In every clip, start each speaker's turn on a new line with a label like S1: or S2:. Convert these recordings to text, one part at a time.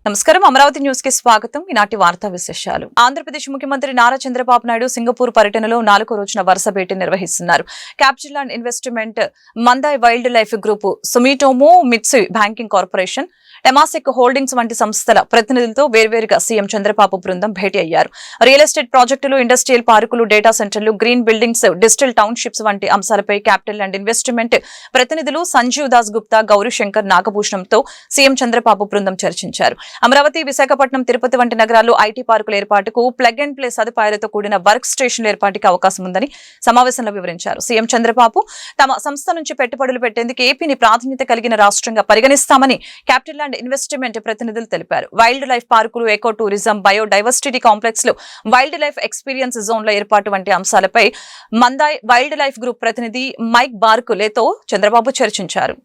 S1: నమస్కారం అమరావతి న్యూస్ కి స్వాగతం. ఈనాటి వార్తా విశేషాలు. ఆంధ్రప్రదేశ్ ముఖ్యమంత్రి నారా చంద్రబాబు నాయుడు సింగపూర్ పర్యటనలో 4వ రోజున వరుస భేటీ నిర్వహిస్తున్నారు. Capital and investment, Mandai wildlife group, Sumitomo Mitsui banking corporation, Temasek holdings వంటి సంస్థల ప్రతినిధులతో వేర్వేరుగా సీఎం చంద్రబాబు బృందం భేటీ అయ్యారు. రియల్ ఎస్టేట్ ప్రాజెక్టులు, ఇండస్ట్రియల్ పార్కులు, డేటా సెంటర్లు, గ్రీన్ బిల్డింగ్స్, డిజిటల్ టౌన్షిప్స్ వంటి అంశాలపై క్యాపిటల్ అండ్ ఇన్వెస్ట్మెంట్ ప్రతినిధులు సంజీవ్ దాస్ గుప్తా, గౌరీశంకర్ నాగభూషణంతో సీఎం చంద్రబాబు బృందం చర్చించారు. అమరావతి, విశాఖపట్నం, తిరుపతి వంటి నగరాల్లో ఐటీ పార్కుల ఏర్పాటుకు ప్లగ్ అండ్ ప్లే సదుపాయాలతో కూడిన వర్క్ స్టేషన్ల ఏర్పాటుకి అవకాశం ఉందని సమావేశంలో వివరించారు. సీఎం చంద్రబాబు తమ సంస్థ నుంచి పెట్టుబడులు పెట్టేందుకు ఏపీని ప్రాధాన్యత కలిగిన రాష్ట్రంగా పరిగణిస్తామని క్యాపిటల్ అండ్ ఇన్వెస్ట్మెంట్ ప్రతినిధులు తెలిపారు. వైల్డ్ లైఫ్ పార్కులు, ఎకో టూరిజం, బయోడైవర్సిటీ కాంప్లెక్స్ లు, వైల్డ్ లైఫ్ ఎక్స్పీరియన్స్ జోన్ల ఏర్పాటు వంటి అంశాలపై మందాయ్ వైల్డ్ లైఫ్ గ్రూప్ ప్రతినిధి మైక్ బార్కులేతో చంద్రబాబు చర్చించారు.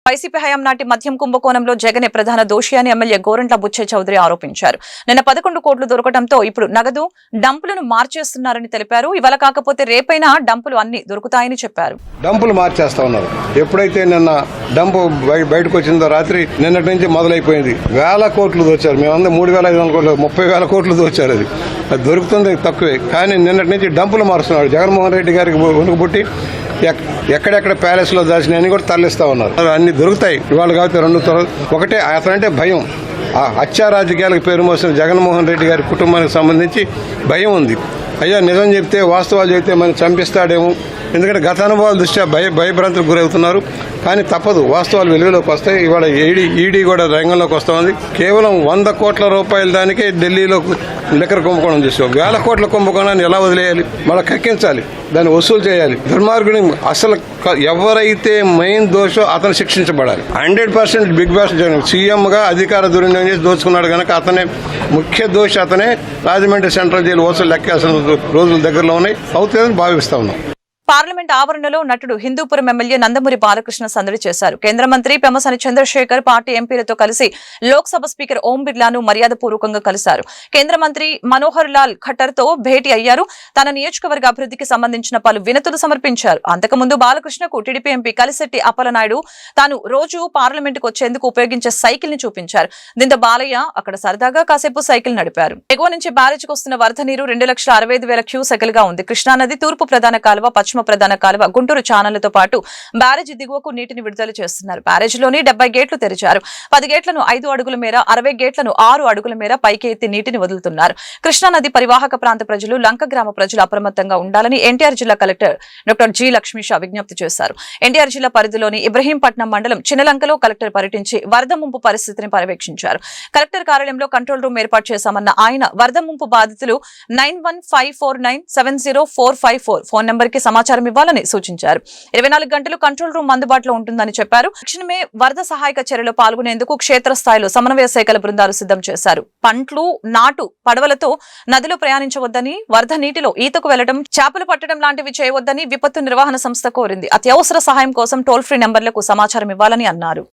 S1: వైసీపీ హయాం నాటి మద్యం కుంభకోణంలో జగనే ప్రధాన దోషి అని ఎమ్మెల్యే గోరంట్ల బుచ్చయ్య చౌదరి ఆరోపించారు. నిన్న 11 కోట్లు దొరకడంతో ఇప్పుడు నగదు డంపులను మార్చేస్తున్నారని తెలిపారు. ఇవాళ కాకపోతే రేపైనా డంపులు అన్ని దొరుకుతాయని చెప్పారు.
S2: డంపులు మార్చేస్తా ఉన్నారు. ఎప్పుడైతే నిన్న డంపు బయటకు వచ్చిందో రాత్రి నిన్నటి నుంచి మొదలైపోయింది. వేల కోట్లు దోచారు. మేమందరం 3,500 కోట్లు, 30,000 కోట్లు దోచారు. అది దొరుకుతుంది తక్కువే. కానీ నిన్నటి నుంచి డంపులు మారుస్తున్నాడు. జగన్మోహన్ రెడ్డి గారికి వణుకుపుట్టి ఎక్కడెక్కడ ప్యాలెస్ లో దాచినాయని కూడా తరలిస్తా ఉన్నారు. అన్ని దొరుకుతాయి ఇవాళ కాబట్టి 2 ఒకటే అతనంటే భయం. ఆ హత్యా రాజకీయాలకు పేరు మోసిన జగన్మోహన్ రెడ్డి గారి కుటుంబానికి సంబంధించి భయం ఉంది. అయ్యా నిజం చెప్తే, వాస్తవాలు చెప్తే మనం చంపిస్తాడేమో. ఎందుకంటే గత అనుభవాల దృష్ట్యా భయభ్రాంతులకు గురవుతున్నారు. కానీ తప్పదు, వాస్తవాలు వెలుగులోకి వస్తాయి. ఇవాళ ఈడీ కూడా రంగంలోకి వస్తూ ఉంది. కేవలం 100 కోట్ల రూపాయల దానికే ఢిల్లీలో లిక్కర్ కుంభకోణం చేసాం. 1000 కోట్ల కుంభకోణాన్ని ఎలా వదిలేయాలి? మళ్ళీ కక్కించాలి, దాన్ని వసూలు చేయాలి. దుర్మార్గుని అసలు ఎవరైతే మెయిన్ దోషో అతను శిక్షించబడాలి. 100% బిగ్ బాస్ సీఎం గా అధికార దుర్వినియోగం చేసి దోచుకున్నాడు కనుక అతనే ముఖ్య దోషి. అతనే రాజమండ్రి సెంట్రల్ జైలు వసూలు లెక్కాల్సిన రోజుల దగ్గరలో ఉన్నాయి, అవుతుందని భావిస్తా ఉన్నాం.
S1: పార్లమెంట్ ఆవరణలో నటుడు హిందూపురం ఎమ్మెల్యే నందమూరి బాలకృష్ణ సందడి చేశారు. కేంద్ర మంత్రి పెమ్మసాని చంద్రశేఖర్ పార్టీ ఎంపీలతో కలిసి లోక్సభ స్పీకర్ ఓం బిర్లాను మర్యాదపూర్వకంగా కలిశారు. కేంద్ర మంత్రి మనోహర్ లాల్ ఖట్టర్ తో భేటీ అయ్యారు. తన నియోజకవర్గ అభివృద్ధికి సంబంధించిన పలు వినతులు సమర్పించారు. అంతకుముందు బాలకృష్ణకు టీడీపీ ఎంపీ కలిశెట్టి అప్పలనాయుడు తాను రోజు పార్లమెంటుకు వచ్చేందుకు ఉపయోగించే సైకిల్ ని చూపించారు. దీంతో బాలయ్య అక్కడ సరదాగా కాసేపు సైకిల్ నడిపారు. ఎగువ నుంచి బ్యారేజ్కి వస్తున్న వరద నీరు 2,65,000 క్యూసెక్లుగా ఉంది. కృష్ణానది తూర్పు ప్రధాన కాలువ, పశ్చిమ ప్రధాన కాలువ, గుంటూరు ఛానళ్లతో పాటు బ్యారేజీ దిగువకు నీటిని విడుదల చేస్తున్నారు. బ్యారేజీలోని 70 గేట్లు తెరిచారు. 10 గేట్లను 5 అడుగుల మేర, 60 గేట్లను 6 అడుగుల మేర పైకి ఎత్తి నీటిని వదులుతున్నారు. కృష్ణానది పరివాహక ప్రాంత ప్రజలు, లంక గ్రామ ప్రజలు అప్రమత్తంగా ఉండాలని ఎన్టీఆర్ జిల్లా కలెక్టర్ డాక్టర్ జి లక్ష్మీషా విజ్ఞప్తి చేశారు. ఎన్టీఆర్ జిల్లా పరిధిలోని ఇబ్రహీంపట్నం మండలం చిన్నలంకలో కలెక్టర్ పర్యటించి వరద ముంపు పరిస్థితిని పర్యవేక్షించారు. కలెక్టర్ కార్యాలయంలో కంట్రోల్ రూమ్ ఏర్పాటు చేశామన్న ఆయన వరద ముంపు బాధితులు 9154970454 ఫోన్ నెంబర్ కి సమాచారం ఇవ్వాలని సూచించారు. 24 గంటలు కంట్రోల్ రూమ్ అందుబాటులో ఉంటుందని చెప్పారు. తక్షణమే వరద సహాయక చర్యలో పాల్గొనేందుకు క్షేత్రస్థాయిలో సమన్వయ శాఖల బృందాలు సిద్ధం చేశారు. పంట్లు, నాటు పడవలతో నదిలో ప్రయాణించవద్దని, వరద నీటిలో ఈతకు వెళ్లడం, చేపలు పట్టడం లాంటివి చేయవద్దని విపత్తు నిర్వహణ సంస్థ కోరింది. అత్యవసర సహాయం కోసం టోల్ ఫ్రీ నెంబర్లకు సమాచారం ఇవ్వాలని అన్నారు.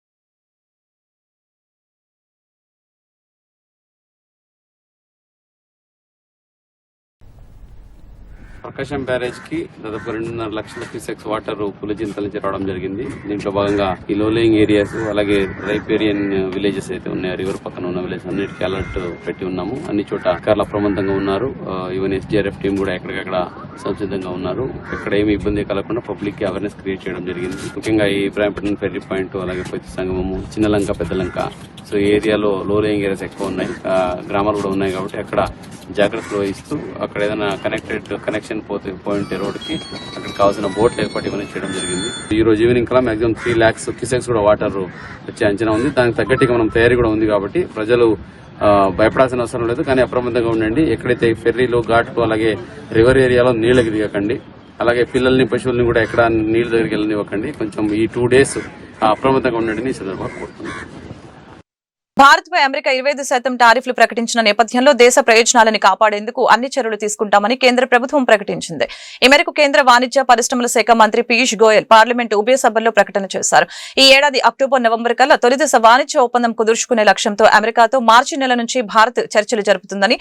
S3: ప్రకాశం బ్యారేజ్ కి దాదాపు 2.5 లక్షల క్యూసెక్స్ వాటర్ పులిచింతల నుంచి రావడం జరిగింది. దీంట్లో భాగంగా ఈ లోలేయింగ్ ఏరియాస్, అలాగే రైపేరియన్ విలేజెస్ అయితే ఉన్నాయి, రివర్ పక్కన ఉన్న విలేజ్ అన్నిటికీ అలర్ట్ పెట్టి ఉన్నాము. అన్ని చోట అధికారులు అప్రమత్తంగా ఉన్నారు. ఈవెన్ ఎస్డీఆర్ఎఫ్ టీం కూడా ఎక్కడికక్కడ సంసిద్ధంగా ఉన్నారు. ఎక్కడ ఏమి ఇబ్బంది కలగకుండా పబ్లిక్ కి అవేర్నెస్ క్రియేట్ చేయడం జరిగింది. ముఖ్యంగా ఈ ఇబ్రాహీంపట్నం ఫెర్రీ పాయింట్, అలాగే పొత్తి సంగమము, చిన్నలంక, పెద్దలంక, సో ఈ ఏరియాలో లోలేయింగ్ ఏరియాస్ ఎక్కువ ఉన్నాయి, గ్రామాలు కూడా ఉన్నాయి. కాబట్టి అక్కడ జాగ్రత్తలు వహిస్తూ అక్కడ ఏదైనా కనెక్షన్ పాయింట్ రోడ్ కి అక్కడ కావాల్సిన బోట్లు ఏర్పాటు ఇవన్నీ చేయడం జరిగింది. ఈ రోజు ఈవినింగ్ కల్లా మాక్సిమం 3 lakhs క్యూసెక్స్ కూడా వాటర్ వచ్చే అంచనా ఉంది. దానికి తగ్గట్టుగా మనం తయారీ కూడా ఉంది. కాబట్టి ప్రజలు భయపడాల్సిన అవసరం లేదు, కానీ అప్రమత్తంగా ఉండండి. ఎక్కడైతే ఫెర్రీలు, ఘాట్కు, అలాగే రివర్ ఏరియాలో నీళ్ళకి దిగకండి. అలాగే పిల్లల్ని, పశువుల్ని కూడా ఎక్కడ నీళ్ళ దగ్గరికి వెళ్ళనివ్వకండి. కొంచెం ఈ 2 days అప్రమత్తంగా ఉండండి. ఈ సందర్భంగా కోరుతున్నాను.
S1: భారత్పై అమెరికా 25% టారిఫ్లు ప్రకటించిన నేపథ్యంలో దేశ ప్రయోజనాలను కాపాడేందుకు అన్ని చర్యలు తీసుకుంటామని కేంద్ర ప్రభుత్వం ప్రకటించింది. ఈ మేరకు కేంద్ర వాణిజ్య పరిశ్రమల శాఖ మంత్రి పీయూష్ గోయల్ పార్లమెంటు ఉభయ సభల్లో ప్రకటన చేశారు. ఈ ఏడాది అక్టోబర్, నవంబర్ కల్లా తొలిదశ వాణిజ్య ఒప్పందం కుదుర్చుకునే లక్ష్యంతో అమెరికాతో మార్చి నెల నుంచి భారత్ చర్చలు జరుపుతుందని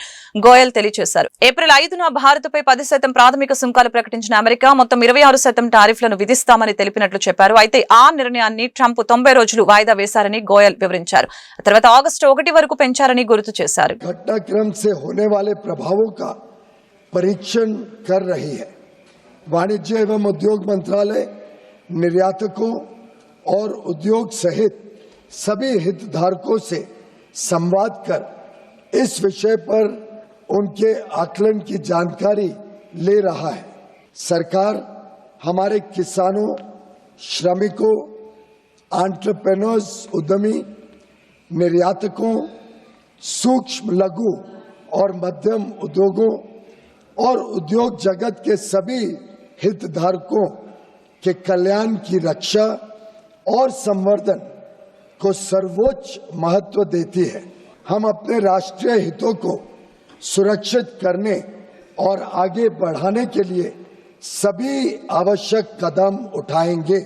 S1: గోయల్ తెలియజేశారు. ఏప్రిల్ 5న భారత్పై 10% ప్రాథమిక సుంకాలు ప్రకటించిన అమెరికా మొత్తం 26% టారిఫ్లను విధిస్తామని తెలిపినట్లు చెప్పారు. అయితే ఆ నిర్ణయాన్ని ట్రంప్ 90 రోజులు వాయిదా వేశారని గోయల్ వివరించారు. తర్వాత ఆగస్టు 1 వరకు పెంచారని గుర్తు చేశారు.
S4: घटनाक्रम से होने वाले प्रभावों का परीक्षण कर रही है. वाणिज्य एवं उद्योग मंत्रालय निर्यातकों और उद्योग सहित सभी हितधारकों से संवाद कर इस विषय पर उनके आकलन की जानकारी ले रहा है. सरकार हमारे किसानों, श्रमिकों, एंटरप्रेन्योर्स, उद्यमी, निर्यातकों, सूक्ष्म, लघु और मध्यम उद्योगों और उद्योग जगत के सभी हितधारकों के कल्याण की रक्षा और संवर्धन को सर्वोच्च महत्व देती है. हम अपने राष्ट्रीय हितों को सुरक्षित करने और आगे बढ़ाने के लिए सभी आवश्यक कदम उठाएंगे.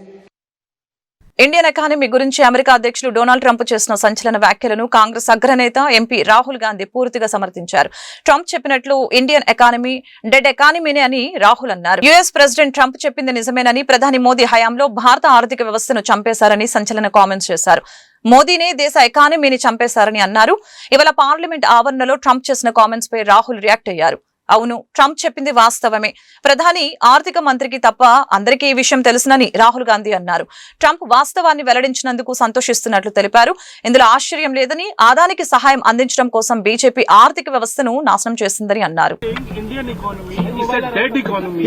S1: ఇండియన్ ఎకానమీ గురించి అమెరికా అధ్యక్షులు డొనాల్డ్ ట్రంప్ చేసిన సంచలన వ్యాఖ్యలను కాంగ్రెస్ అగ్రనేత ఎంపీ రాహుల్ గాంధీ పూర్తిగా సమర్థించారు. ట్రంప్ చెప్పినట్లు ఇండియన్ ఎకానమీ డెడ్ ఎకానమీనే అని రాహుల్ అన్నారు. యుఎస్ ప్రెసిడెంట్ ట్రంప్ చెప్పింది నిజమేనని, ప్రధాని మోదీ హయాంలో భారత ఆర్థిక వ్యవస్థను చంపేశారని సంచలన కామెంట్స్ చేశారు. మోదీనే దేశ ఎకానమీని చంపేశారని అన్నారు. ఇవాళ పార్లమెంట్ ఆవరణలో ట్రంప్ చేసిన కామెంట్స్ పై రాహుల్ రియాక్ట్ అయ్యారు. అవును, ట్రంప్ చెప్పింది వాస్తవమే. ప్రధాని ఆర్థిక మంత్రికి తప్ప అందరికీ ఈ విషయం తెలుసునని రాహుల్ గాంధీ అన్నారు. ట్రంప్ వాస్తవాన్ని వెల్లడించినందుకు సంతోషిస్తున్నట్లు తెలిపారు. ఇందులో ఆశ్చర్యం లేదని, ఆదానికి సహాయం అందించడం కోసం బీజేపీ ఆర్థిక వ్యవస్థను నాశనం చేసిందని అన్నారు.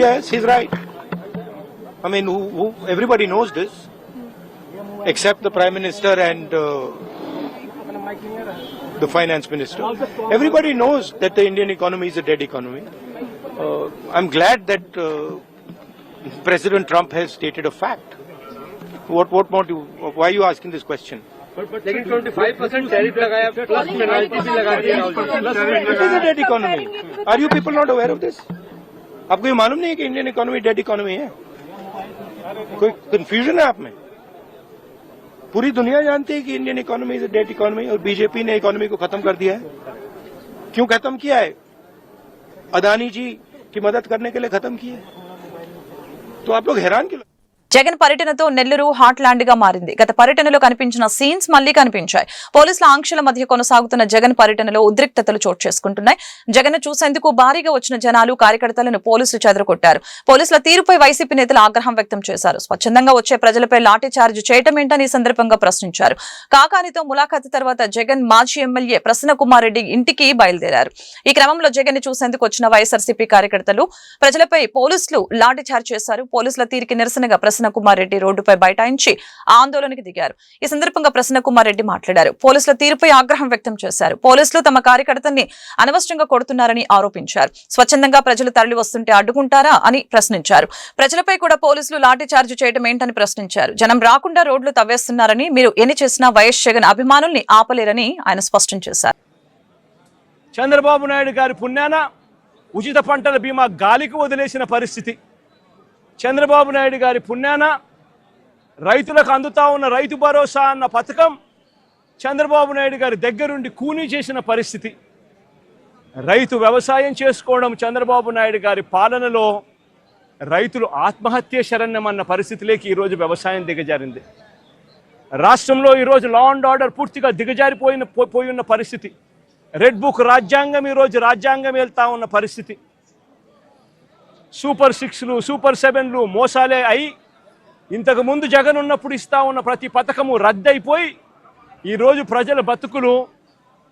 S5: Yes, he's right. I mean, everybody knows this, except the Prime Minister and the Finance Minister. Everybody knows that the Indian economy is a dead economy. I'm glad that President Trump has stated a fact. What more do? Why are you asking this question?
S6: लेकिन 25% tariff लगाया plus penalty भी लगा दिया.
S5: It is a dead economy. Are you people not aware of this? आपको ये मालूम नहीं है कि इंडियन इकोनॉमी डेड इकोनॉमी है? कोई कंफ्यूजन है आप में? पूरी दुनिया जानती है कि Indian economy is a dead economy और बीजेपी ने इकोनॉमी को खत्म कर दिया है. क्यों खत्म किया है? अदानी जी की मदद करने के लिए खत्म किया. तो आप लोग हैरान क्यों?
S1: జగన్ పర్యటనతో నెల్లూరు హాట్ ల్యాండ్ గా మారింది. గత పర్యటనలో కనిపించిన సీన్స్ మళ్లీ కనిపించాయి. పోలీసుల ఆంక్షల మధ్య కొనసాగుతున్న జగన్ పర్యటనలో ఉద్రిక్తతలు చోటు చేసుకుంటున్నాయి. జగన్ చూసేందుకు భారీగా వచ్చిన జనాలు, కార్యకర్తలను పోలీసులు చెదరగొట్టారు. పోలీసుల తీరుపై వైసీపీ నేతలు ఆగ్రహం వ్యక్తం చేశారు. స్వచ్ఛందంగా వచ్చే ప్రజలపై లాఠీ చార్జ్ చేయటం ఏంటని ఈ సందర్భంగా ప్రశ్నించారు. కాకానితో ములాఖాతు తర్వాత జగన్ మాజీ ఎమ్మెల్యే ప్రసన్న కుమార్ రెడ్డి ఇంటికి బయలుదేరారు. ఈ క్రమంలో జగన్ ని చూసేందుకు వచ్చిన వైఎస్ఆర్సీపీ కార్యకర్తలు ప్రజలపై పోలీసులు లాఠీ చార్జ్ చేశారు. పోలీసుల తీరుకి నిరసనగా ప్రసన్న కుమార్ రెడ్డి రోడ్డుపై బైఠాయించి ఆందోళనకు దిగారు. ఈ సందర్భంగా ప్రసన్న కుమార్ రెడ్డి మాట్లాడారు. పోలీసుల తీరుపై ఆగ్రహం వ్యక్తం చేశారు. పోలీసులు తమ కార్యకర్తల్ని అనవసరంగా కొడుతున్నారని ఆరోపించారు. స్వచ్ఛందంగా ప్రజలు తరలి వస్తుంటే అడ్డుకుంటారా అని ప్రశ్నించారు. ప్రజలపై కూడా పోలీసులు లాఠీ చార్జ్ చేయడం ఏంటని ప్రశ్నించారు. జనం రాకుండా రోడ్లు తవ్వేస్తున్నారని, మీరు ఎన్ని చేసినా వైఎస్ జగన్ అభిమానుల్ని ఆపలేరని ఆయన స్పష్టం చేశారు.
S7: చంద్రబాబు నాయుడు గారి పుణ్యాన ఉచిత పంటల బీమా గాలికి వదిలేసిన పరిస్థితి, చంద్రబాబు నాయుడు గారి పుణ్యాన రైతులకు అందుతా ఉన్న రైతు భరోసా అన్న పథకం చంద్రబాబు నాయుడు గారి దగ్గరుండి కూనీ చేసిన పరిస్థితి, రైతు వ్యవసాయం చేసుకోవడం చంద్రబాబు నాయుడు గారి పాలనలో రైతులు ఆత్మహత్య శరణ్యమన్న పరిస్థితిలోకి ఈరోజు వ్యవసాయం దిగజారింది. రాష్ట్రంలో ఈరోజు లా అండ్ ఆర్డర్ పూర్తిగా పోయిన పరిస్థితి, రెడ్ బుక్ రాజ్యాంగం ఈరోజు రాజ్యాంగం వెళ్తా ఉన్న పరిస్థితి, సూపర్ 6లు, సూపర్ 7లు మోసాలే అయి ఇంతకు ముందు జగన్ ఉన్నప్పుడు ఇస్తా ఉన్న ప్రతి పథకము రద్దయిపోయి ఈరోజు ప్రజల బతుకులు,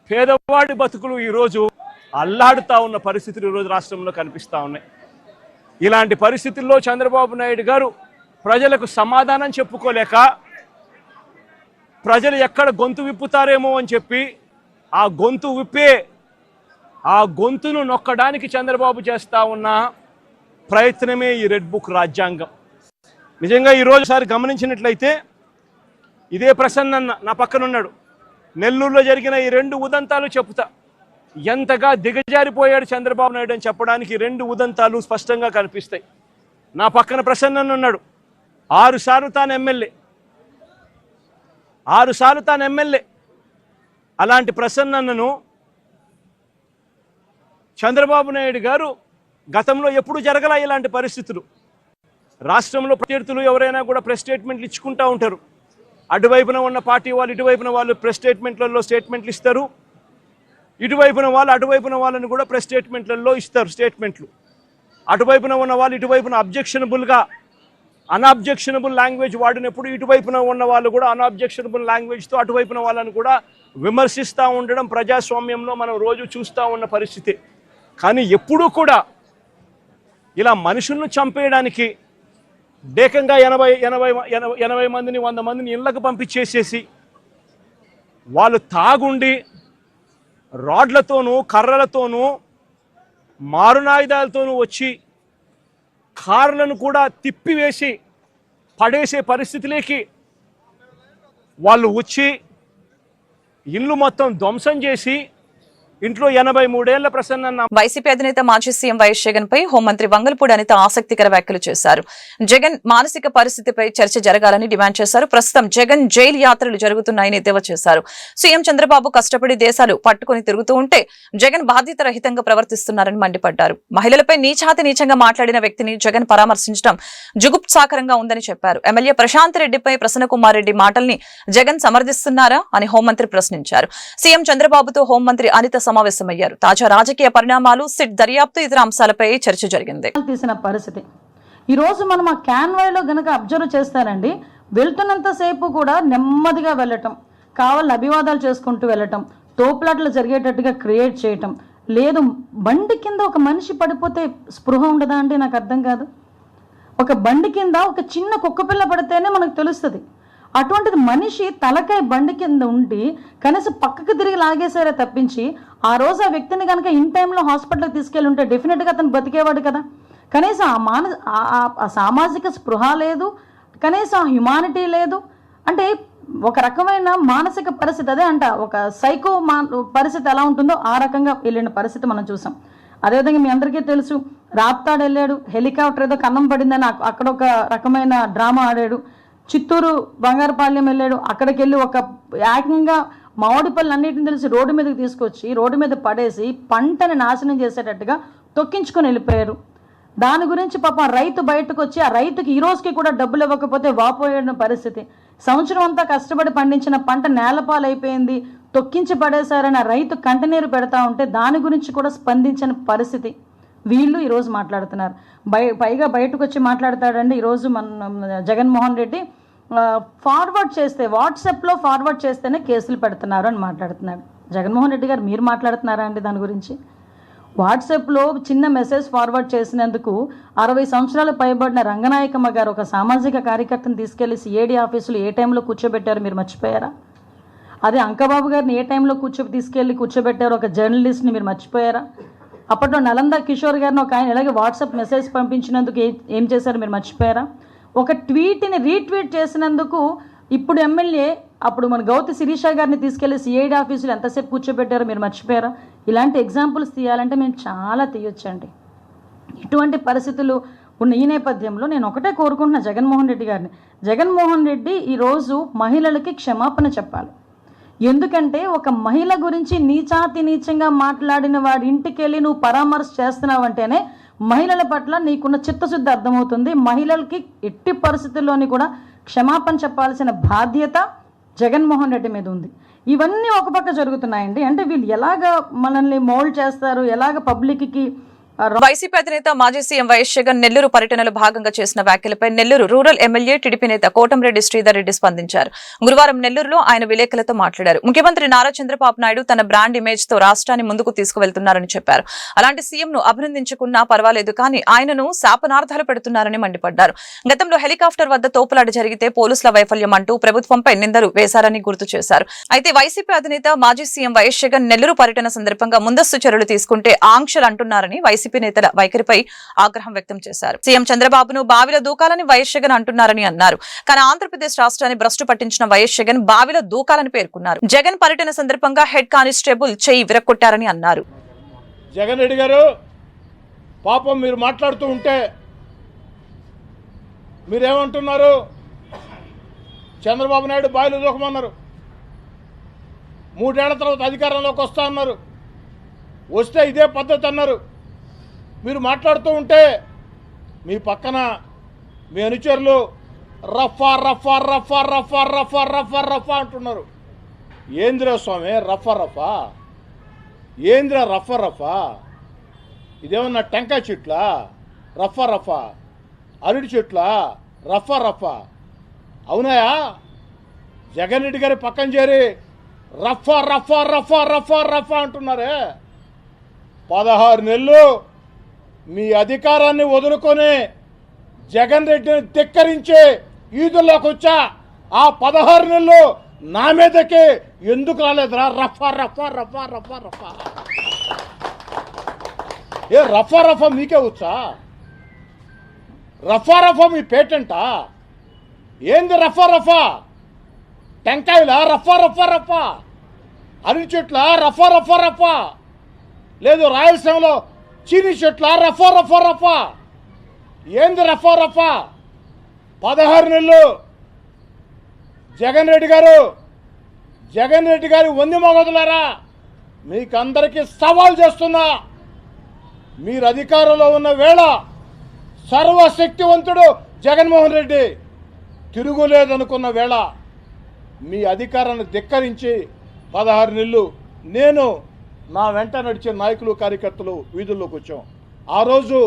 S7: పేదవాడి బతుకులు ఈరోజు అల్లాడుతా ఉన్న పరిస్థితులు ఈరోజు రాష్ట్రంలో కనిపిస్తూ ఉన్నాయి. ఇలాంటి పరిస్థితుల్లో చంద్రబాబు నాయుడు గారు ప్రజలకు సమాధానం చెప్పుకోలేక, ప్రజలు ఎక్కడ గొంతు విప్పుతారేమో అని చెప్పి ఆ గొంతును నొక్కడానికి చంద్రబాబు చేస్తా ఉన్న ప్రయత్నమే ఈ రెడ్ బుక్ రాజ్యాంగం. నిజంగా ఈరోజుసారి గమనించినట్లయితే ఇదే ప్రసన్న నా పక్కన ఉన్నాడు. నెల్లూరులో జరిగిన ఈ 2 ఉదంతాలు చెప్తా. ఎంతగా దిగజారిపోయాడు చంద్రబాబు నాయుడు అని చెప్పడానికి 2 ఉదంతాలు స్పష్టంగా కనిపిస్తాయి. నా పక్కన ప్రసన్న ఉన్నాడు. 6 సార్లు తాను ఎమ్మెల్యే. అలాంటి ప్రసన్నను చంద్రబాబు నాయుడు గారు గతంలో ఎప్పుడు జరగలా ఇలాంటి పరిస్థితులు. రాష్ట్రంలో ప్రత్యర్థులు ఎవరైనా కూడా ప్రెస్ స్టేట్మెంట్లు ఇచ్చుకుంటూ ఉంటారు. అటువైపున ఉన్న పార్టీ వాళ్ళు ఇటువైపున వాళ్ళు ప్రెస్ స్టేట్మెంట్లలో స్టేట్మెంట్లు ఇస్తారు. ఇటువైపున వాళ్ళని కూడా ప్రెస్ స్టేట్మెంట్లలో ఇస్తారు స్టేట్మెంట్లు. అటువైపున ఉన్న వాళ్ళు ఇటువైపున అన్అబ్జెక్షనబుల్ లాంగ్వేజ్ వాడినప్పుడు ఇటువైపున ఉన్న వాళ్ళు కూడా అన్అబ్జెక్షనబుల్ లాంగ్వేజ్తో అటువైపున వాళ్ళని కూడా విమర్శిస్తూ ఉండడం ప్రజాస్వామ్యంలో మనం రోజు చూస్తూ ఉన్న పరిస్థితి. కానీ ఎప్పుడూ కూడా ఇలా మనుషులను చంపేయడానికి ఏకంగా 80 మందిని 100 మందిని ఇళ్లకు పంపించేసేసి వాళ్ళు తాగుండి రాడ్లతోనూ కర్రలతోనూ మారునాయుధాలతోనూ వచ్చి కార్లను కూడా తిప్పివేసి పడేసే పరిస్థితిలోకి వాళ్ళు వచ్చి ఇల్లు మొత్తం ధ్వంసం చేసి ఇంట్లో 83 ఏళ్ల ప్రసన్న.
S1: వైసీపీ అధినేత మాజీ సీఎం వైఎస్ జగన్ పై హోంమంత్రి వంగలపూడి అనిత ఆసక్తికర వ్యాఖ్యలు చేశారు. జగన్ మానసిక పరిస్థితిపై చర్చ జరగాలని డిమాండ్ చేశారు. ప్రస్తుతం జగన్ జైలు యాత్రలు జరుగుతున్నాయని ఎద్దేవా చేశారు. సీఎం చంద్రబాబు కష్టపడి దేశాలు పట్టుకుని తిరుగుతూ ఉంటే జగన్ బాధ్యత రహితంగా ప్రవర్తిస్తున్నారని మండిపడ్డారు. మహిళలపై నీచంగా మాట్లాడిన వ్యక్తిని జగన్ పరామర్శించడం జుగుప్సాకరంగా ఉందని చెప్పారు. ఎమ్మెల్యే ప్రశాంత్ రెడ్డిపై ప్రసన్నకుమార్ రెడ్డి మాటల్ని జగన్ సమర్థిస్తున్నారా అని హోంమంత్రి ప్రశ్నించారు. సీఎం చంద్రబాబుతో హోంమంత్రి అనిత సమావేశమయ్యారు. తాజా రాజకీయ పరిణామాలు, సిట్ దర్యాప్తు, ఇతర అంశాలపై చర్చ జరిగింది.
S8: తీసిన పరిస్థితి ఈ రోజు మనం ఆ క్యాన్వాయ్లో గనక అబ్జర్వ్ చేస్తారండి, వెళ్తున్నంత సేపు కూడా నెమ్మదిగా వెళ్ళటం, కావాలని అభివాదాలు చేసుకుంటూ వెళ్ళటం, తోపులాటలు జరిగేటట్టుగా క్రియేట్ చేయటం లేదు. బండి కింద ఒక మనిషి పడిపోతే స్పృహ ఉండదా అంటే నాకు అర్థం కాదు. ఒక బండి కింద ఒక చిన్న కుక్కపిల్ల పడితేనే మనకు తెలుస్తుంది. అటువంటిది మనిషి తలకాయ బండి కింద ఉండి కనీసం పక్కకు తిరిగి లాగేసారే తప్పించి ఆ రోజు ఆ వ్యక్తిని కనుక ఇన్ టైంలో హాస్పిటల్కి తీసుకెళ్ళి ఉంటే డెఫినెట్గా అతను బతికేవాడు కదా. కనీసం ఆ సామాజిక స్పృహ లేదు, కనీసం ఆ హ్యుమానిటీ లేదు. అంటే ఒక రకమైన మానసిక పరిస్థితి, అదే అంట ఒక సైకో పరిస్థితి ఎలా ఉంటుందో ఆ రకంగా వెళ్ళిన పరిస్థితి మనం చూసాం. అదేవిధంగా మీ అందరికీ తెలుసు, రాప్తాడు వెళ్ళాడు, హెలికాప్టర్ ఏదో కన్నం పడిందని అక్కడ ఒక రకమైన డ్రామా ఆడాడు. చిత్తూరు బంగారుపాళ్యం వెళ్ళాడు, అక్కడికి వెళ్ళి ఒక ఏకంగా మామిడి పళ్ళు అన్నిటిని తెలిసి రోడ్డు మీదకి తీసుకొచ్చి రోడ్డు మీద పడేసి పంటని నాశనం చేసేటట్టుగా తొక్కించుకొని వెళ్ళిపోయారు. దాని గురించి పాపం రైతు బయటకు వచ్చి ఆ రైతుకి ఈ రోజుకి కూడా డబ్బులు ఇవ్వకపోతే వాపోయిన పరిస్థితి. సంవత్సరం అంతా కష్టపడి పండించిన పంట నేలపాలైపోయింది, తొక్కించి పడేశారని ఆ రైతు కంటనీరు పెడతా ఉంటే దాని గురించి కూడా స్పందించిన పరిస్థితి. వీళ్ళు ఈరోజు మాట్లాడుతున్నారు. పైగా బయటకు వచ్చి మాట్లాడతాడండి ఈరోజు మన జగన్మోహన్ రెడ్డి ఫార్వర్డ్ చేస్తే, వాట్సాప్లో ఫార్వర్డ్ చేస్తేనే కేసులు పెడుతున్నారు అని మాట్లాడుతున్నాడు. జగన్మోహన్ రెడ్డి గారు మీరు మాట్లాడుతున్నారా అండి దాని గురించి? వాట్సాప్లో చిన్న మెసేజ్ ఫార్వర్డ్ చేసినందుకు 60 సంవత్సరాలు పైబడిన రంగనాయకమ్మ గారు ఒక సామాజిక కార్యకర్తను తీసుకెళ్లి సిఐడి ఆఫీసులో ఏ టైంలో కూర్చోబెట్టారు మీరు మర్చిపోయారా? అదే అంకబాబు గారిని ఏ టైంలో తీసుకెళ్ళి కూర్చోబెట్టారు ఒక జర్నలిస్ట్ని మీరు మర్చిపోయారా? అప్పట్లో నలంద కిషోర్ గారిని ఒక ఆయన ఇలాగే వాట్సాప్ మెసేజ్ పంపించినందుకు ఏం చేశారు మీరు మర్చిపోయారా? ఒక ట్వీట్ని రీట్వీట్ చేసినందుకు ఇప్పుడు ఎమ్మెల్యే అప్పుడు మన గౌతి శిరీష గారిని తీసుకెళ్లి సిఐడి ఆఫీసులో ఎంతసేపు కూర్చోబెట్టారో మీరు మర్చిపోయారా? ఇలాంటి ఎగ్జాంపుల్స్ తీయాలంటే మేము చాలా తీయొచ్చండి. ఇటువంటి పరిస్థితులు ఉన్న ఈ నేపథ్యంలో నేను ఒకటే కోరుకుంటున్నా జగన్మోహన్ రెడ్డి గారిని, జగన్మోహన్ రెడ్డి ఈరోజు మహిళలకి క్షమాపణ చెప్పాలి. ఎందుకంటే ఒక మహిళ గురించి నీచంగా మాట్లాడిన వాడి ఇంటికి వెళ్ళి నువ్వు పరామర్శ చేస్తున్నావు అంటేనే మహిళల పట్ల నీకున్న చిత్తశుద్ధి అర్థమవుతుంది. మహిళలకి ఎట్టి పరిస్థితుల్లోని కూడా క్షమాపణ చెప్పాల్సిన బాధ్యత జగన్మోహన్ రెడ్డి మీద ఉంది. ఇవన్నీ ఒక పక్క జరుగుతున్నాయండి. అంటే వీళ్ళు ఎలాగ మనల్ని మోల్డ్ చేస్తారు, ఎలాగ పబ్లిక్కి.
S1: వైసీపీ అధినేత మాజీ సీఎం వైఎస్ జగన్ నెల్లూరు పర్యటనలో భాగంగా చేసిన వ్యాఖ్యలపై నెల్లూరు రూరల్ ఎమ్మెల్యే టీడీపీ నేత కోటంరెడ్డి శ్రీధర్ రెడ్డి స్పందించారు. గురువారం నెల్లూరులో ఆయన విలేకరులతో మాట్లాడారు. ముఖ్యమంత్రి నారా చంద్రబాబు నాయుడు తన బ్రాండ్ ఇమేజ్ తో రాష్ట్రాన్ని ముందుకు తీసుకువెళ్తున్నారని చెప్పారు. అలాంటి సీఎం ను అభినందించుకున్నా పర్వాలేదు, కానీ ఆయనను శాపనార్థాలు పెడుతున్నారని మండిపడ్డారు. గతంలో హెలికాప్టర్ వద్ద తోపులాట జరిగితే పోలీసుల వైఫల్యం అంటూ ప్రభుత్వంపై నిందలు వేశారని గుర్తు చేశారు. అయితే వైసీపీ అధినేత మాజీ సీఎం వైఎస్ జగన్ నెల్లూరు పర్యటన సందర్భంగా ముందస్తు చర్యలు తీసుకుంటే ఆంక్షలు అంటున్నారని వైసీపీ వైసీపీ నేతల వైఖరిపై ఆగ్రహం వ్యక్తం చేశారు. సీఎం చంద్రబాబును బావిలో దూకాలని వైఎస్ జగన్ అంటున్నారని అన్నారు. కానీ ఆంధ్రప్రదేశ్ రాష్ట్రాన్ని భ్రష్టు పట్టించిన వైఎస్ జగన్ బావిలో దూకాలని పేర్కొన్నారు. జగన్ పర్యటన సందర్భంగా హెడ్ కానిస్టేబుల్ చేయి విరక్కొట్టారని అన్నారు.
S7: జగన్ రెడ్డి గారు పాపం మీరు మాట్లాడుతూ ఉంటే మీరేమంటున్నారు? చంద్రబాబు నాయుడు బావిలో దూకమన్నారు. 3 ఏళ్ల తర్వాత అధికారంలోకి వస్తా అన్నారు. వస్తే ఇదే పద్ధతి అన్నారు. మీరు మాట్లాడుతూ ఉంటే మీ పక్కన మీ అనుచరులు రఫా రఫా రఫా రఫా రఫా రఫా రఫా అంటున్నారు. ఏంద్రా స్వామి రఫా రఫా? ఏంద్రా రఫా రఫా? ఇదేమన్నా టెంకాయ చెట్లా? రఫా రఫా అరటి చెట్లా? రఫా రఫా అవునాయా? జగన్ రెడ్డి గారి పక్కన చేరి రఫా రఫా రఫా రఫా రఫా అంటున్నారే. 16 నెలలు మీ అధికారాన్ని వదులుకొని జగన్ రెడ్డిని ధిక్కరించి ఈదుల్లోకి వచ్చా. ఆ 16 నెలలు నా మీదకి ఎందుకు రాలేదురా? రఫా రఫా రఫా రఫా రఫా. ఏ రఫా రఫా మీకే వచ్చా? రఫా రఫా మీ పేటెంటా? ఏంది రఫా రఫా? టెంకాయలా? రఫా రఫా రఫా అరటి చెట్ల? రఫా రఫా రఫా లేదు రాయలసీమలో చీని చెట్ల? రఫా రఫా రఫా ఏంది రఫా రఫా? 16 నెలలు జగన్ రెడ్డి గారు వంది మగదులారా, మీకందరికీ సవాల్ చేస్తున్నా. మీరు అధికారంలో ఉన్న వేళ సర్వశక్తివంతుడు జగన్మోహన్ రెడ్డి తిరుగులేదనుకున్న వేళ మీ అధికారాన్ని ధిక్కరించి 16 నెలలు నేను నా వెంట నడిచే నాయకులు కార్యకర్తలు వీధుల్లోకి వచ్చాం. ఆ రోజు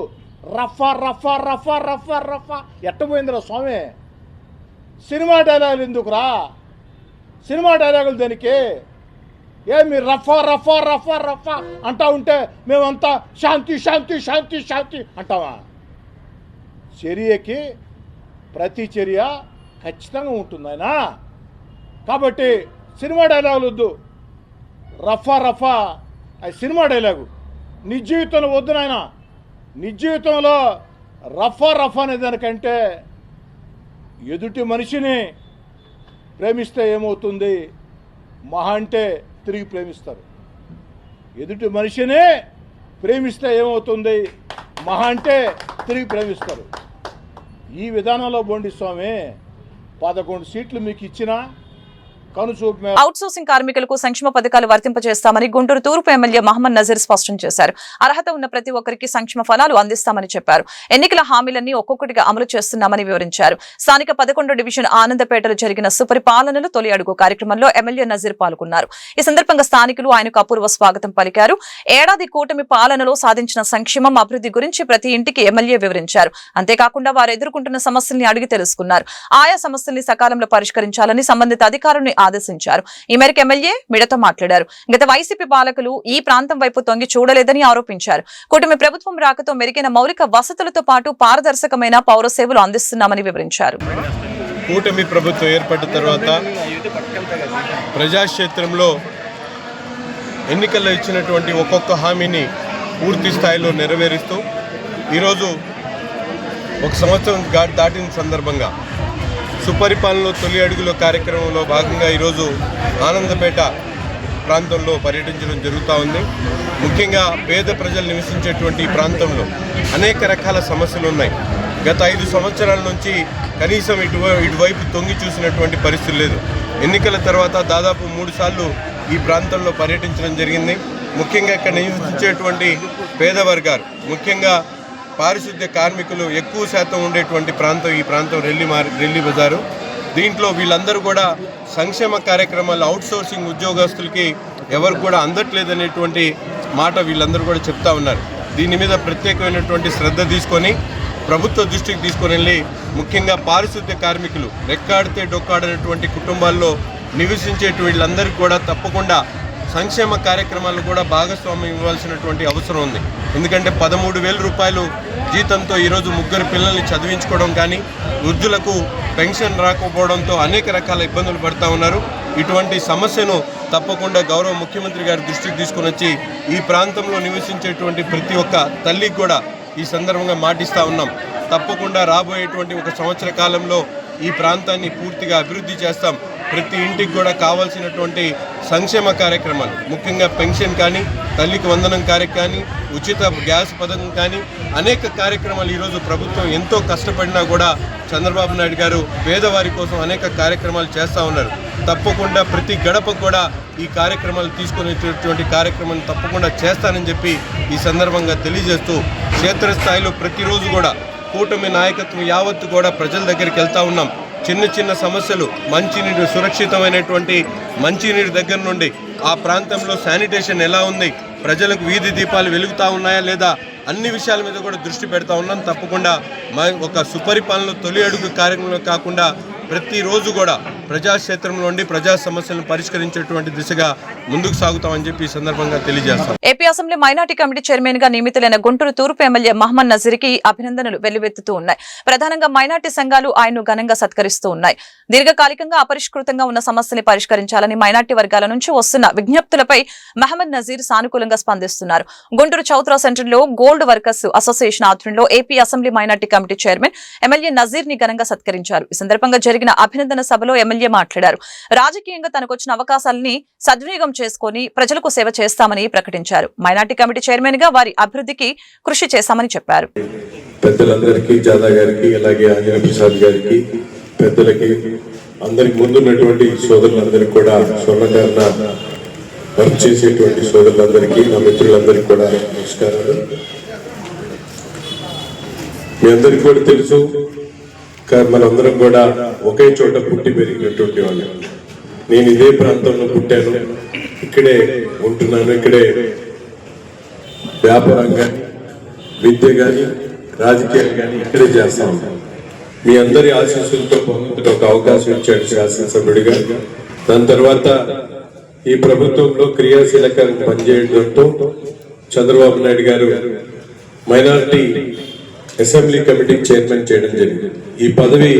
S7: రఫా రఫా రఫా రఫా రఫా ఎట్టబోయిందిరా స్వామి? సినిమా డైలాగులు ఎందుకురా? సినిమా డైలాగులు దేనికి? మీరు రఫా రఫా రఫా రఫా అంటా ఉంటే మేమంతా శాంతి శాంతి శాంతి శాంతి అంటామా? చర్యకి ప్రతి చర్య ఖచ్చితంగా ఉంటుంది ఆయన. కాబట్టి సినిమా డైలాగులు వద్దు. రఫా రఫా అది సినిమా డైలాగు. నిజ జీవితంలో వద్దు నాయన. నిజ జీవితంలో రఫా రఫా అనే దానికంటే ఎదుటి మనిషిని ప్రేమిస్తే ఏమవుతుంది? మహా అంటే తిరిగి ప్రేమిస్తారు. ఎదుటి మనిషిని ప్రేమిస్తే ఏమవుతుంది? మహా అంటే తిరిగి ప్రేమిస్తారు. ఈ విధానంలో బోండి స్వామి 11 సీట్లు మీకు ఇచ్చినా కనుచూపు.
S1: అవుట్ సోర్సింగ్ కార్మికులకు సంక్షేమ పథకాలు వర్తింపజేస్తామని గుంటూరు తూర్పు ఎమ్మెల్యే మహమ్మద్ నజీర్ స్పష్టం చేశారు. అర్హత ఉన్న ప్రతి ఒక్కరికి సంక్షేమ ఫలాలు అందిస్తామని చెప్పారు. ఎన్నికల హామీలన్నీ ఒక్కొక్కటిగా అమలు చేస్తున్నామని వివరించారు. స్థానిక 11వ డివిజన్ ఆనందపేటలో జరిగిన సుపరిపాలనలో తొలి అడుగు కార్యక్రమంలో ఎమ్మెల్యే నజీర్ పాల్గొన్నారు. ఈ సందర్భంగా స్థానికులు ఆయనకు అపూర్వ స్వాగతం పలికారు. ఏడాది కూటమి పాలనలో సాధించిన సంక్షేమం, అభివృద్ధి గురించి ప్రతి ఇంటికి ఎమ్మెల్యే వివరించారు. అంతేకాకుండా వారు ఎదుర్కొంటున్న సమస్యల్ని అడిగి తెలుసుకున్నారు. ఆయా సమస్యల్ని సకాలంలో పరిష్కరించాలని సంబంధిత అధికారులను ఆదేశించారు. ఈ మేరకు ఎమ్మెల్యే మీడియాతో మాట్లాడారు. గత వైసీపీ పాలకులు ఈ ప్రాంతం వైపు తొంగి చూడలేదని ఆరోపించారు. కూటమి ప్రభుత్వం రాకతో మెరుగైన మౌలిక వసతులతో పాటు పారదర్శకమైన పౌర సేవలు అందిస్తున్నామని వివరించారు.
S9: కూటమి ప్రభుత్వం ఏర్పడిన తర్వాత ప్రజాక్షేత్రంలో ఎన్నికల్లో ఇచ్చినటువంటి ఒక్కొక్క హామీని పూర్తి స్థాయిలో నెరవేరుస్తూ ఈరోజు 1 సంవత్సరం దాటిన సందర్భంగా సుపరిపాలనలో తొలి అడుగుల కార్యక్రమంలో భాగంగా ఈరోజు ఆనందపేట ప్రాంతంలో పర్యటించడం జరుగుతూ ఉంది. ముఖ్యంగా పేద ప్రజలు నివసించేటువంటి ఈ ప్రాంతంలో అనేక రకాల సమస్యలు ఉన్నాయి. గత 5 సంవత్సరాల నుంచి కనీసం ఇటువైపు తొంగి చూసినటువంటి పరిస్థితి లేదు. ఎన్నికల తర్వాత దాదాపు 3 సార్లు ఈ ప్రాంతంలో పర్యటించడం జరిగింది. ముఖ్యంగా ఇక్కడ నివసించేటువంటి పేద వర్గాలు, ముఖ్యంగా పారిశుద్ధ్య కార్మికులు ఎక్కువ శాతం ఉండేటువంటి ప్రాంతం ఈ ప్రాంతం రెల్లి బజారు. దీంట్లో వీళ్ళందరూ కూడా సంక్షేమ కార్యక్రమాలు అవుట్సోర్సింగ్ ఉద్యోగస్తులకి ఎవరు కూడా అందట్లేదనేటువంటి మాట వీళ్ళందరూ కూడా చెప్తా ఉన్నారు. దీని మీద ప్రత్యేకమైనటువంటి శ్రద్ధ తీసుకొని ప్రభుత్వ దృష్టికి తీసుకొని వెళ్ళి ముఖ్యంగా పారిశుద్ధ్య కార్మికులు రెక్కాడితే డొక్కాడనటువంటి కుటుంబాల్లో నివసించేటి వీళ్ళందరికీ కూడా తప్పకుండా సంక్షేమ కార్యక్రమాలు కూడా భాగస్వామ్యం ఇవ్వాల్సినటువంటి అవసరం ఉంది. ఎందుకంటే 13,000 రూపాయలు జీతంతో ఈరోజు 3 పిల్లల్ని చదివించుకోవడం కానీ, వృద్ధులకు పెన్షన్ రాకపోవడంతో అనేక రకాల ఇబ్బందులు పడుతూ ఉన్నారు. ఇటువంటి సమస్యను తప్పకుండా గౌరవ ముఖ్యమంత్రి గారి దృష్టికి తీసుకుని వచ్చి ఈ ప్రాంతంలో నివసించేటువంటి ప్రతి ఒక్క తల్లికి కూడా ఈ సందర్భంగా మాటిస్తూ ఉన్నాం. తప్పకుండా రాబోయేటువంటి 1 సంవత్సర కాలంలో ఈ ప్రాంతాన్ని పూర్తిగా అభివృద్ధి చేస్తాం. ప్రతి ఇంటికి కూడా కావాల్సినటువంటి సంక్షేమ కార్యక్రమాలు, ముఖ్యంగా పెన్షన్ కానీ, తల్లికి వందనం కార్యక్రమం కానీ, ఉచిత గ్యాస్ పథకం కానీ అనేక కార్యక్రమాలు ఈరోజు ప్రభుత్వం ఎంతో కష్టపడినా కూడా చంద్రబాబు నాయుడు గారు పేదవారి కోసం అనేక కార్యక్రమాలు చేస్తూ ఉన్నారు. తప్పకుండా ప్రతి గడప కూడా ఈ కార్యక్రమాలు తీసుకునేటటువంటి కార్యక్రమం తప్పకుండా చేస్తానని చెప్పి ఈ సందర్భంగా తెలియజేస్తూ, క్షేత్రస్థాయిలో ప్రతిరోజు కూడా కూటమి నాయకత్వం యావత్తు కూడా ప్రజల దగ్గరికి వెళ్తూ ఉన్నాం. చిన్న చిన్న సమస్యలు, మంచినీరు, సురక్షితమైనటువంటి మంచినీరు దగ్గర నుండి ఆ ప్రాంతంలో శానిటేషన్ ఎలా ఉంది, ప్రజలకు వీధి దీపాలు వెలుగుతూ ఉన్నాయా లేదా, అన్ని విషయాల మీద కూడా దృష్టి పెడతా ఉన్నాం. తప్పకుండా ఒక సుపరిపాలన తొలి అడుగు కార్యక్రమం కాకుండా ప్రతిరోజు కూడా ప్రజాక్షేత్రం నుండి ప్రజా సమస్యలను పరిష్కరించేటువంటి దిశగా ముందుకు సాగుతామని చెప్పి ఈ సందర్భంగా తెలియజేస్తాం.
S1: AP assembly minority committee chairman గా నియమితులైన గుంటూరు తూర్పు ఎమ్మెల్యే మహమ్మద్ నజీర్కి అభినందనలు వెల్లువెత్తుతూ ఉన్నాయి. ప్రధానంగా మైనార్టీ సంఘాలు ఆయన్ను ఘనంగా సత్కరిస్తూ ఉన్నాయి. దీర్ఘకాలికంగా అపరిష్కృతంగా ఉన్న సమస్యల్ని పరిష్కరించాలని మైనార్టీ వర్గాల నుంచి వస్తున్న విజ్ఞప్తులపై మహమ్మద్ నజీర్ సానుకూలంగా స్పందిస్తున్నారు. గుంటూరు చౌత్రా సెంటర్ లో గోల్డ్ వర్కర్స్ అసోసియేషన్ ఆధ్వర్యంలో AP assembly minority committee chairman MLA Nazeer ని ఘనంగా సత్కరించారు. ఈ సందర్భంగా జరిగిన అభినందన సభలో ఎమ్మెల్యే మాట్లాడారు. రాజకీయంగా తనకొచ్చిన అవకాశాలని సద్వినియోగం చేసుకుని ప్రజలకు సేవ చేస్తామని ప్రకటించారు. మైనార్టీ కమిటీ చైర్మన్ గా వారి అభివృద్ధికి కృషి చేశామని చెప్పారు.
S9: పెద్దలందరికీ, జాదా గారికి, అలాగే ఆంజనేయ ప్రసాద్ గారికి, పెద్దలకి, అందరికి ముందున్నటువంటి సోదరులందరికీ కూడా, స్వర్ణకారణ వర్క్ చేసేటువంటి సోదరులందరికీ, నా మిత్రులందరికీ కూడా నమస్కారాలు. మీ అందరికీ కూడా తెలుసు, మనందరం కూడా ఒకే చోట పుట్టి పెరిగినటువంటి వాళ్ళు. నేను ఇదే ప్రాంతంలో పుట్టాను, ఇక్కడే ఉంటున్నాను, ఇక్కడే వ్యాపారం కానీ, విద్య కానీ, రాజకీయాలు కానీ ఇక్కడే చేస్తా ఉన్నాను. మీ అందరి ఆశీస్సులతో పొందుతున్న ఒక అవకాశం ఇచ్చాడు శాసనసభ్యుడిగా. దాని తర్వాత ఈ ప్రభుత్వంలో క్రియాశీలకంగా పనిచేయడంతో చంద్రబాబు నాయుడు గారు మైనారిటీ అసెంబ్లీ కమిటీ చైర్మన్ చేయడం జరిగింది. ఈ పదవి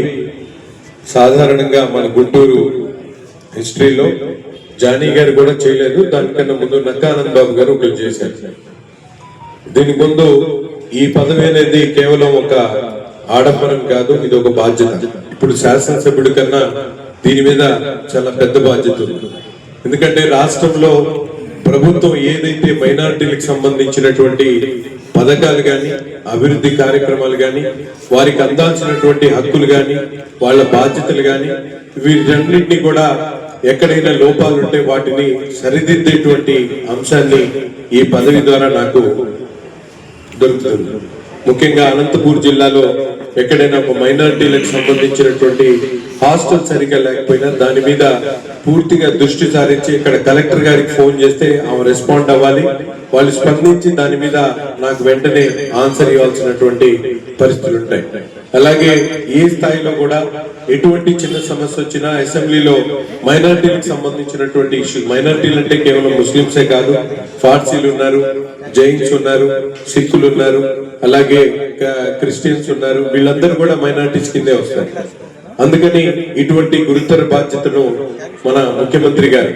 S9: సాధారణంగా మన గుంటూరు హిస్టరీలో జానీ గారు కూడా చేయలేదు. దానికన్నా ముందు నక్కానంద్ బాబు గారు ఒకరు చేశారు. దీనికి ముందు ఈ పదవి అనేది కేవలం ఒక ఆడంబరం కాదు, ఇది ఒక బాధ్యత. ఇప్పుడు శాసనసభ్యుడి కన్నా దీని మీద చాలా పెద్ద బాధ్యత ఉంది. ఎందుకంటే రాష్ట్రంలో ప్రభుత్వం ఏదైతే మైనారిటీలకు సంబంధించినటువంటి పథకాలు కానీ, అభివృద్ధి కార్యక్రమాలు కానీ, వారికి అందాల్సినటువంటి హక్కులు కానీ, వాళ్ళ బాధ్యతలు కానీ, వీటన్నింటినీ కూడా ఎక్కడైనా లోపాలు ఉంటే వాటిని సరిదిద్దేటువంటి అంశాన్ని ఈ పదవి ద్వారా నాకు దొరుకుతుంది. ముఖ్యంగా అనంతపూర్ జిల్లాలో ఎక్కడైనా ఒక మైనారిటీలకు సంబంధించినటువంటి హాస్టల్ సరిగ్గా లేకపోయినా దాని మీద పూర్తిగా దృష్టి సారించి ఇక్కడ కలెక్టర్ గారికి ఫోన్ చేస్తే ఆమె రెస్పాండ్ అవ్వాలి. వాళ్ళు స్పందించి దాని మీద నాకు వెంటనే ఆన్సర్ ఇవ్వాల్సినటువంటి పరిస్థితులు ఉంటాయి. అలాగే ఏ స్థాయిలో కూడా ఎటువంటి చిన్న సమస్య వచ్చినా అసెంబ్లీలో మైనారిటీలకు సంబంధించినటువంటి ఇష్యూ, మైనారిటీలు అంటే కేవలం ముస్లింసే కాదు, ఫార్సీలు ఉన్నారు, జైన్స్ ఉన్నారు, సిక్కులు ఉన్నారు, అలాగే క్రిస్టియన్స్ ఉన్నారు, వీళ్ళందరూ కూడా మైనారిటీస్ కిందే వస్తారు. అందుకని ఇటువంటి గురుతర బాధ్యతను మన ముఖ్యమంత్రి గారు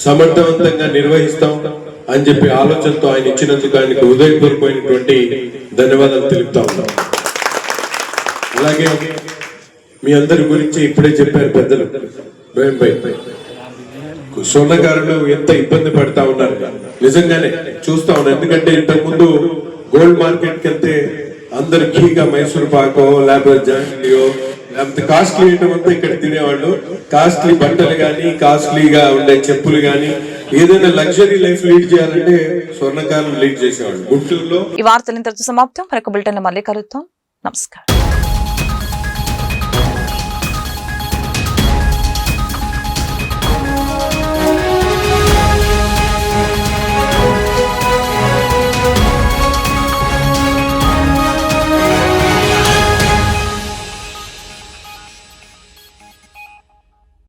S9: సమర్థవంతంగా నిర్వహిస్తాం అని చెప్పి ఆలోచనతో ఆయన ఇచ్చినందుకు ఆయనకు హృదయపూర్వకమైనటువంటి ధన్యవాదాలు తెలుపుతా ఉన్నాం. అలాగే మీ అందరి గురించి ఇప్పుడే చెప్పారు పెద్దలు, స్వర్ణకారులు ఎంత ఇబ్బంది పడతా ఉన్నారు. నిజంగానే చూస్తా ఉన్నాం. ఎందుకంటే ఇంతకు ముందు గోల్డ్ మార్కెట్ కి వెళ్తే అందరు ఘీగా మైసూర్ పాకో లేకపోతే జాంగ్లీయో లేకపోతే కాస్ట్లీ ఐటమ్ అంతా ఇక్కడ తినేవాళ్ళు. కాస్ట్లీ బట్టలు గానీ, కాస్ట్లీగా ఉండే చెప్పులు గానీ, ఏదైనా లగ్జరీ లైఫ్ లీడ్ చేయాలంటే స్వర్ణకారులు లీడ్ చేసేవాళ్ళు గుంటూరులో.
S1: ఈ వార్తలు ఇంతటితో సమాప్తం. మరొక బులెటిన్ లో మళ్ళీ కలుద్దాం. నమస్కారం.